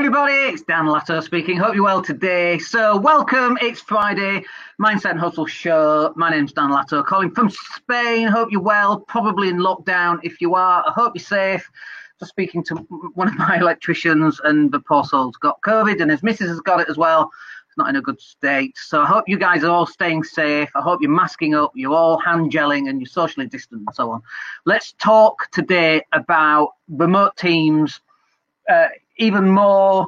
everybody, it's Dan Latto speaking. Hope you're well today. So welcome, it's Friday, Mindset and Hustle show. My name's Dan Latto, calling from Spain. Hope you're well, probably in lockdown. If you are, I hope you're safe. Just speaking to one of my electricians, and the poor soul's got COVID and his missus has got it as well. It's not in a good state. So I hope you guys are all staying safe. I hope you're masking up, you're all hand gelling and you're socially distant and so on. Let's talk today about remote teams, even more,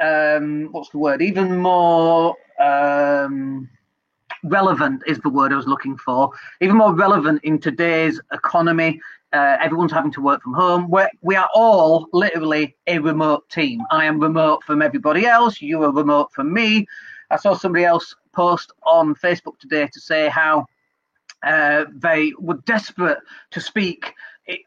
even more relevant is the word I was looking for. Even more relevant in today's economy. Everyone's having to work from home. We are all literally a remote team. I am remote from everybody else. You are remote from me. I saw somebody else post on Facebook today to say how they were desperate to speak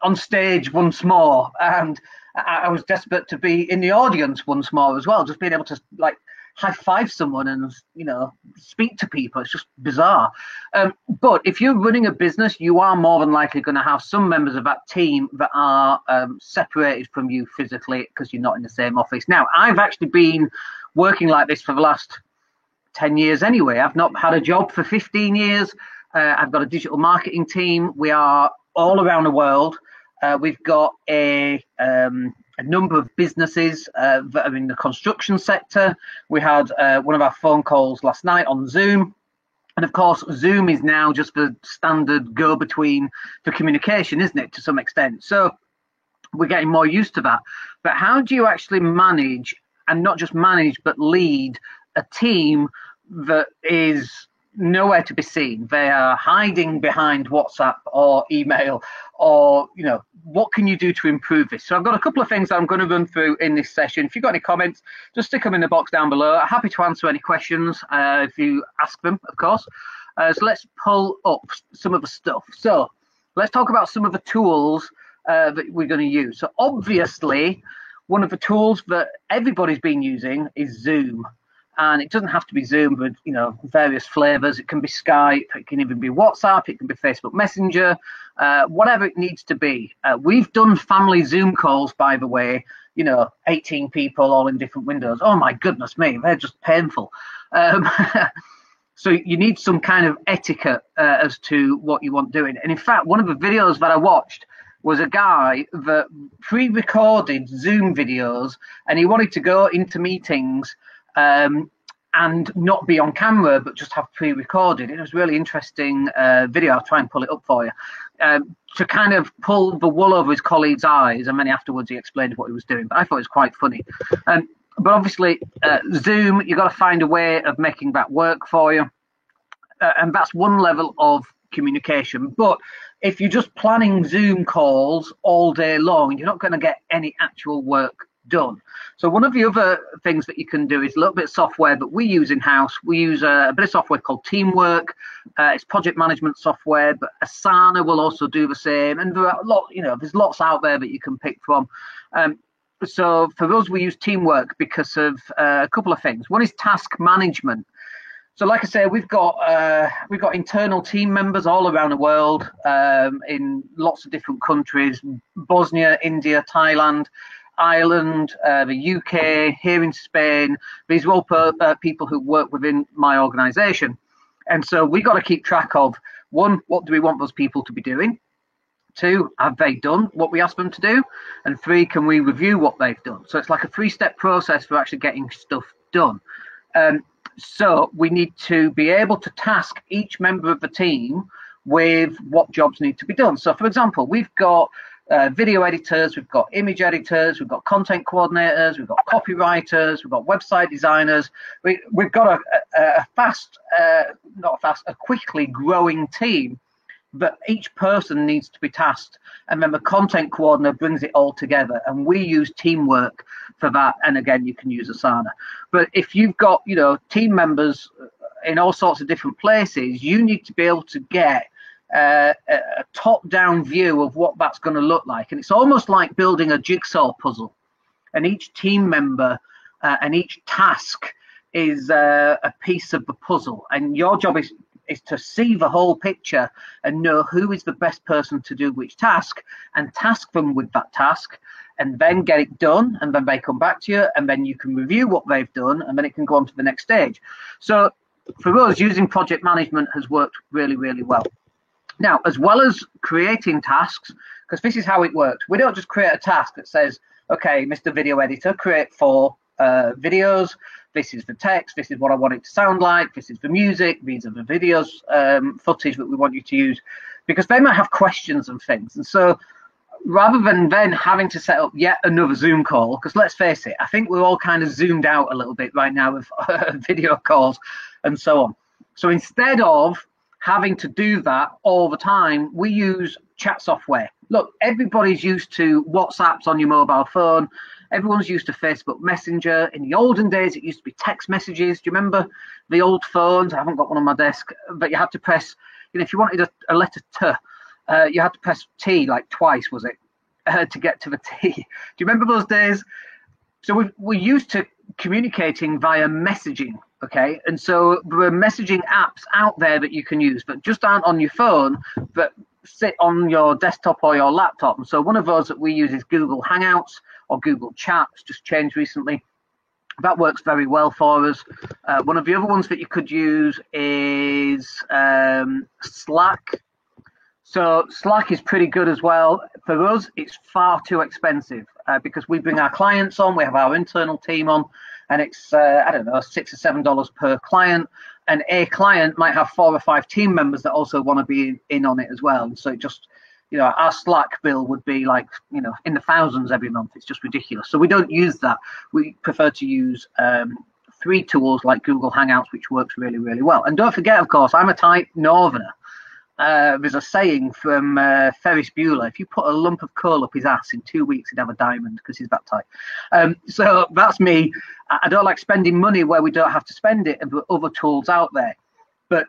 on stage once more, and I was desperate to be in the audience once more as well, just being able to like high five someone and, you know, speak to people. It's just bizarre. But if you're running a business, you are more than likely going to have some members of that team that are separated from you physically because you're not in the same office. Now, I've actually been working like this for the last 10 years anyway. I've not had a job for 15 years. I've got a digital marketing team. We are all around the world. We've got a number of businesses that are in the construction sector. We had one of our phone calls last night on Zoom. And of course, Zoom is now just the standard go-between for communication, isn't it, to some extent? So we're getting more used to that. But how do you actually manage, and not just manage, but lead a team that is nowhere to be seen? They are hiding behind WhatsApp or email, or, you know, what can you do to improve this? So I've got a couple of things that I'm going to run through in this session. If you've got any comments, just stick them in the box down below. I'm happy to answer any questions if you ask them, of course. So let's pull up some of the stuff. So let's talk about some of the tools that we're going to use. So obviously, one of the tools that everybody's been using is Zoom. And it doesn't have to be Zoom, but, you know, various flavors. It can be Skype, it can even be WhatsApp, it can be Facebook Messenger, whatever it needs to be. We've done family Zoom calls, by the way, you know, 18 people all in different windows. Oh my goodness me, they're just painful. So you need some kind of etiquette as to what you want doing. And in fact, one of the videos that I watched was a guy that pre-recorded Zoom videos, and he wanted to go into meetings and not be on camera, but just have pre-recorded. It was a really interesting video. I'll try and pull it up for you, to kind of pull the wool over his colleagues' eyes, and then afterwards he explained what he was doing. But I thought it was quite funny. But obviously, Zoom, you've got to find a way of making that work for you. And that's one level of communication. But if you're just planning Zoom calls all day long, you're not going to get any actual work done. So one of the other things that you can do is a little bit of software that we use in-house. We use a bit of software called Teamwork. It's project management software, but Asana will also do the same. And there are there's lots out there that you can pick from. So for us, we use Teamwork because of a couple of things. One is task management. So like I say, we've got internal team members all around the world, in lots of different countries: Bosnia, India, Thailand, Ireland, the UK, here in Spain. These are all people who work within my organization. And so we got to keep track of, one, what do we want those people to be doing? Two, have they done what we asked them to do? And three, can we review what they've done? So it's like a 3-step process for actually getting stuff done. So we need to be able to task each member of the team with what jobs need to be done. So for example, we've got video editors, we've got image editors, we've got content coordinators, we've got copywriters, we've got website designers. We've got a quickly growing team, but each person needs to be tasked, and then the content coordinator brings it all together, and we use Teamwork for that. And again, you can use Asana. But if you've got, you know, team members in all sorts of different places, you need to be able to get a top-down view of what that's going to look like. And it's almost like building a jigsaw puzzle, and each team member and each task is a piece of the puzzle, and your job is to see the whole picture and know who is the best person to do which task, and task them with that task, and then get it done, and then they come back to you, and then you can review what they've done, and then it can go on to the next stage. So for us, using project management has worked really, really well. Now, as well as creating tasks, because this is how it works. We don't just create a task that says, okay, Mr. Video Editor, create 4 videos. This is the text. This is what I want it to sound like. This is the music. These are the videos, footage that we want you to use, because they might have questions and things. And so rather than then having to set up yet another Zoom call, because let's face it, I think we're all kind of zoomed out a little bit right now with video calls and so on. So instead of having to do that all the time, we use chat software. Look, everybody's used to WhatsApps on your mobile phone. Everyone's used to Facebook Messenger. In the olden days, it used to be text messages. Do you remember the old phones? I haven't got one on my desk, but you had to press, if you wanted a letter T, you had to press T like twice, was it, to get to the T. Do you remember those days? So we're used to communicating via messaging, okay? And so there are messaging apps out there that you can use that just aren't on your phone, but sit on your desktop or your laptop. And so one of those that we use is Google Hangouts or Google Chats, just changed recently. That works very well for us. One of the other ones that you could use is Slack. So Slack is pretty good as well. For us, it's far too expensive because we bring our clients on, we have our internal team on, and it's, I don't know, $6 or $7 per client. And a client might have 4 or 5 team members that also want to be in on it as well. And so it just, our Slack bill would be like, in the thousands every month. It's just ridiculous. So we don't use that. We prefer to use free tools like Google Hangouts, which works really, really well. And don't forget, of course, I'm a tight northerner. There's a saying from Ferris Bueller: if you put a lump of coal up his ass, in 2 weeks he'd have a diamond, because he's that tight. So that's me. I don't like spending money where we don't have to spend it, and there are other tools out there. But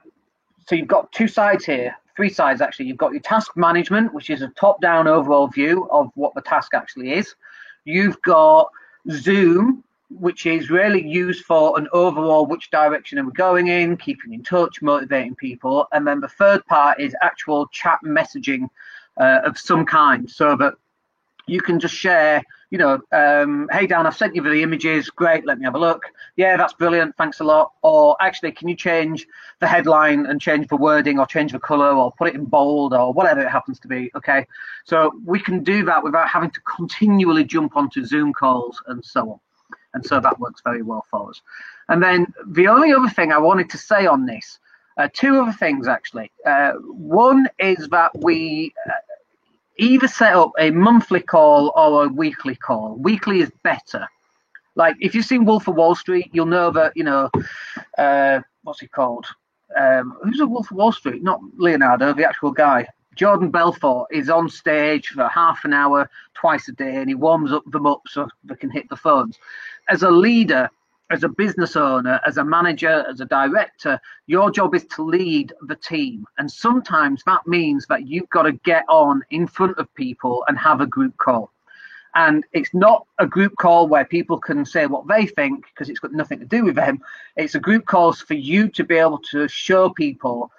so you've got 2 sides here, 3 sides actually. You've got your task management, which is a top-down overall view of what the task actually is. You've got Zoom, which is really used for an overall which direction are we going in, keeping in touch, motivating people. And then the third part is actual chat messaging of some kind, so that you can just share, hey Dan, I've sent you the images, great, let me have a look. Yeah, that's brilliant, thanks a lot. Or actually, can you change the headline and change the wording or change the color or put it in bold or whatever it happens to be, okay? So we can do that without having to continually jump onto Zoom calls and so on. And so that works very well for us. And then the only other thing I wanted to say on this, 2 other things actually. One is that we either set up a monthly call or a weekly call. Weekly is better. Like if you've seen Wolf of Wall Street, you'll know that, what's he called? Who's a Wolf of Wall Street? Not Leonardo, the actual guy. Jordan Belfort is on stage for half an hour twice a day, and he warms them up so they can hit the phones. As a leader, as a business owner, as a manager, as a director, your job is to lead the team. And sometimes that means that you've got to get on in front of people and have a group call. And it's not a group call where people can say what they think, because it's got nothing to do with them. It's a group call for you to be able to show people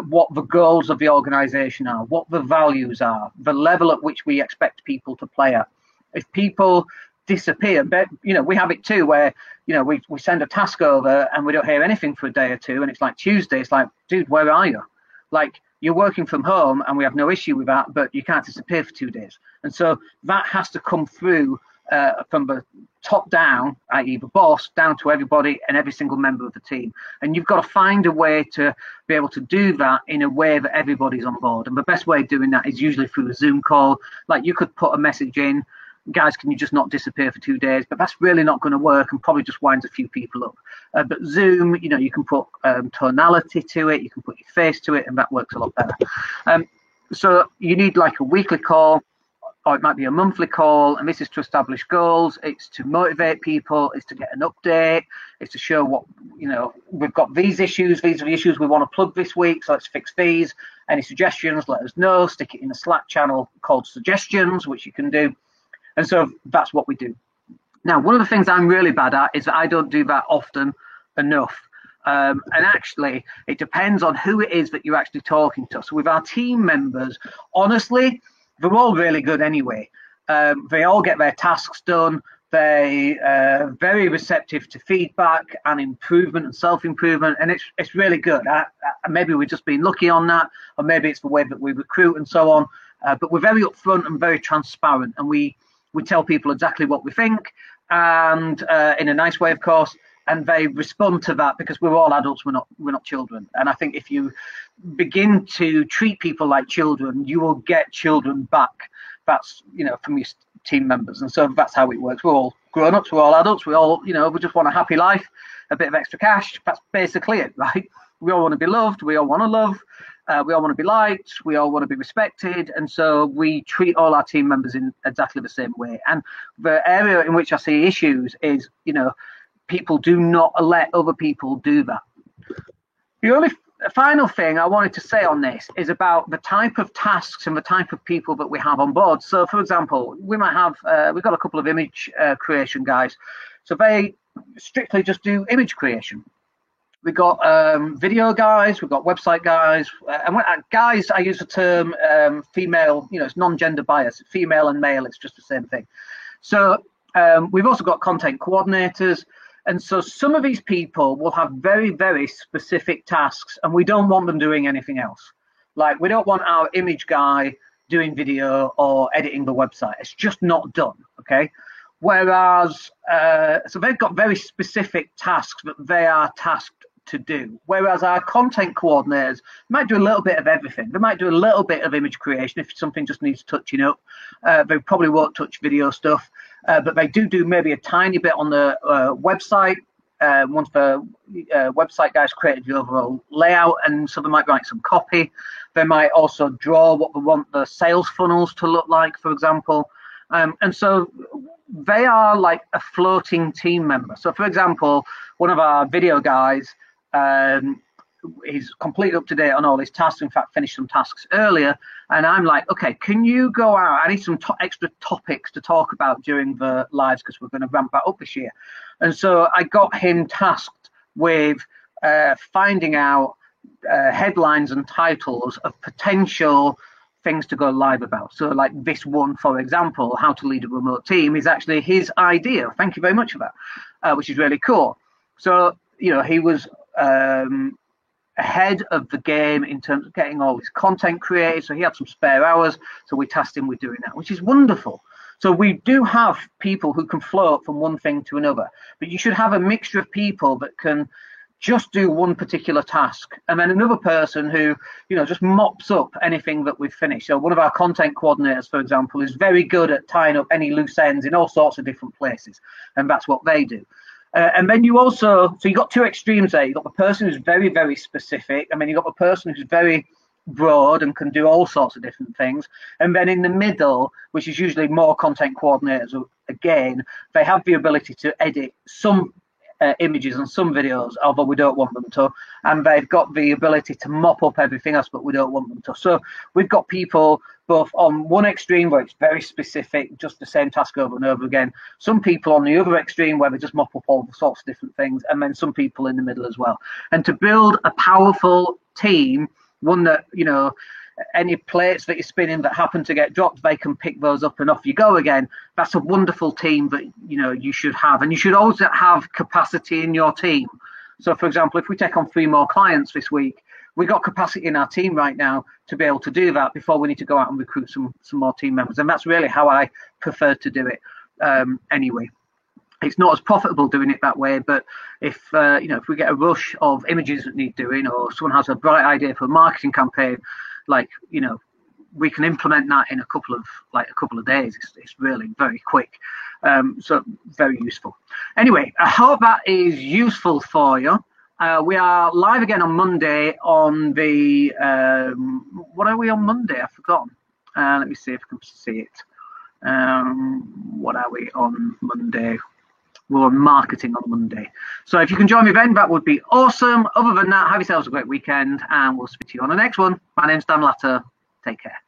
what the goals of the organization are, what the values are, the level at which we expect people to play at. If people disappear, but we have it too, where we send a task over and we don't hear anything for a day or 2, and it's like Tuesday, it's like, dude, where are you? Like, you're working from home and we have no issue with that, but you can't disappear for 2 days. And so that has to come through from the top down, i.e. the boss, down to everybody and every single member of the team. And you've got to find a way to be able to do that in a way that everybody's on board. And the best way of doing that is usually through a Zoom call. Like, you could put a message in, guys, can you just not disappear for 2 days? But that's really not going to work and probably just winds a few people up. But Zoom, you can put tonality to it, you can put your face to it, and that works a lot better. So you need like a weekly call, or it might be a monthly call, and this is to establish goals. It's to motivate people. It's to get an update. It's to show what, we've got these issues. These are the issues we want to plug this week, so let's fix these. Any suggestions, let us know. Stick it in a Slack channel called Suggestions, which you can do. And so that's what we do. Now, one of the things I'm really bad at is that I don't do that often enough. And actually, it depends on who it is that you're actually talking to. So with our team members, honestly, they're all really good anyway. They all get their tasks done. They are very receptive to feedback and improvement and self-improvement, and it's really good. Maybe we've just been lucky on that, or maybe it's the way that we recruit and so on. But we're very upfront and very transparent, and we tell people exactly what we think, and in a nice way, of course. And they respond to that because we're all adults. We're not children. And I think if you begin to treat people like children, you will get children back. That's, from your team members. And so that's how it works. We're all grown-ups. We're all adults. We all, we just want a happy life, a bit of extra cash. That's basically it, right? We all want to be loved. We all want to love. We all want to be liked. We all want to be respected. And so we treat all our team members in exactly the same way. And the area in which I see issues is, people do not let other people do that. The only final thing I wanted to say on this is about the type of tasks and the type of people that we have on board. So, for example, we might have, we've got a couple of image creation guys. So they strictly just do image creation. We've got video guys, we've got website guys. And guys, I use the term female, it's non-gender bias, female and male, it's just the same thing. So we've also got content coordinators. And so some of these people will have very, very specific tasks, and we don't want them doing anything else. Like, we don't want our image guy doing video or editing the website. It's just not done, okay? Whereas, so they've got very specific tasks that they are tasked to do. Whereas our content coordinators might do a little bit of everything. They might do a little bit of image creation if something just needs touching up. They probably won't touch video stuff. But they do maybe a tiny bit on the website. Once the website guys created the overall layout, and so they might write some copy. They might also draw what they want the sales funnels to look like, for example. And so they are like a floating team member. So, for example, one of our video guys, he's completely up to date on all his tasks. In fact, finished some tasks earlier. And I'm like, okay, can you go out? I need some extra topics to talk about during the lives because we're going to ramp that up this year. And so I got him tasked with finding out headlines and titles of potential things to go live about. So like this one, for example, how to lead a remote team, is actually his idea. Thank you very much for that, which is really cool. So, he was ahead of the game in terms of getting all his content created. So he had some spare hours. So we tasked him with doing that, which is wonderful. So we do have people who can float from one thing to another, but you should have a mixture of people that can just do one particular task, and then another person who, just mops up anything that we've finished. So one of our content coordinators, for example, is very good at tying up any loose ends in all sorts of different places, and that's what they do. And then you also, so you've got two extremes there. You've got the person who's very, very specific, and then you've got the person who's very broad and can do all sorts of different things. And then in the middle, which is usually more content coordinators, again, they have the ability to edit some images and some videos, although we don't want them to, and they've got the ability to mop up everything else, but we don't want them to. So we've got people both on one extreme where it's very specific, just the same task over and over again, some people on the other extreme where they just mop up all sorts of different things, and then some people in the middle as well. And to build a powerful team, one that, any plates that you're spinning that happen to get dropped, they can pick those up and off you go again. That's a wonderful team that, you should have. And you should also have capacity in your team. So, for example, if we take on 3 more clients this week, we've got capacity in our team right now to be able to do that before we need to go out and recruit some more team members. And that's really how I prefer to do it anyway. It's not as profitable doing it that way, but if if we get a rush of images that need doing, or someone has a bright idea for a marketing campaign, we can implement that in a couple of days. It's really very quick, so very useful. Anyway, I hope that is useful for you. We are live again on Monday on the what are we on Monday? I've forgotten. Let me see if I can see it. What are we on Monday? We're on marketing on Monday. So if you can join me then, that would be awesome. Other than that, have yourselves a great weekend, and we'll speak to you on the next one. My name's Dan Latter. Take care.